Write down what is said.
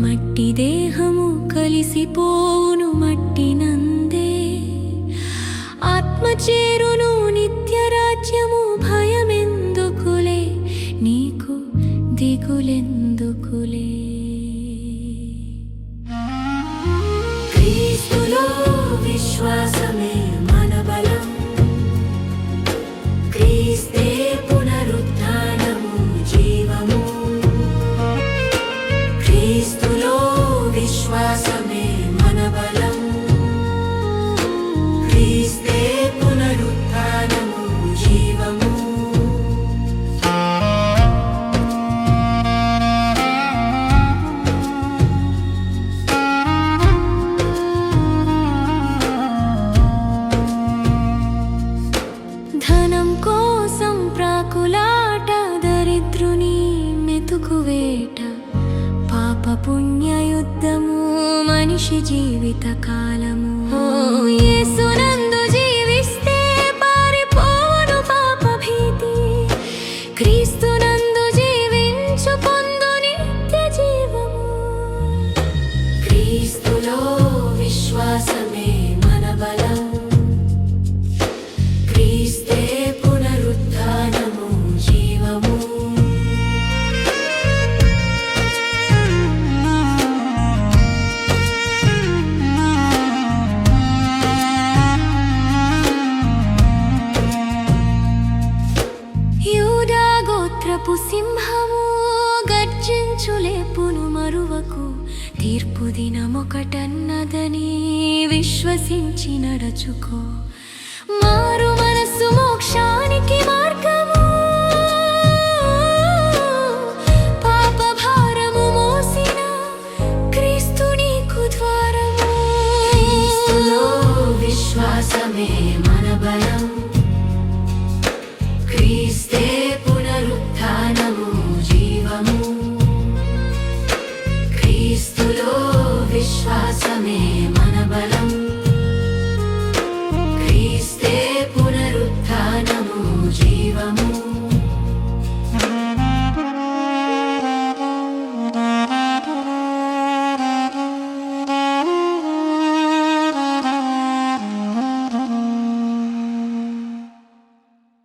మట్టి దేహము కలిసిపోవును మట్టినందే, ఆత్మ చేరును నిత్యరాజ్యము. భయమెందుకులే నీకు, దిగులెందుకులే. క్రీస్తులో విశ్వాసమే మన బలం, క్రీస్తే పునరుత్థానము జీవము. క్రీస్తులో విశ్వాసమే మన బలం, క్రీస్తే పునరుత్థానము జీవము. ధనం కోసం ప్రాకులాట, దరిద్రుని మెతుకువేట, పాప పుణ్య యుద్ధము మనిషి జీవిత కాలము. యేసునందు జీవిస్తే పారిపోవును పాప భీతి, క్రీస్తునందు జీవించు పొందు నిత్య జీవము. క్రీస్తులో విశ్వాసమే మన బలం, క్రీస్తే పునరుత్థానము జీవము. యూదా గోత్రపు సింహము గర్జించులేపును మరువకు, తీర్పు దినమొకటన్నదని విశ్వసించి నడచుకో. మారు మనస్సు మోక్షానికి మార్గము, పాప భారము మోసిన క్రీస్తు నీకు ద్వారము. క్రీస్తులో విశ్వాసమే మన బలం,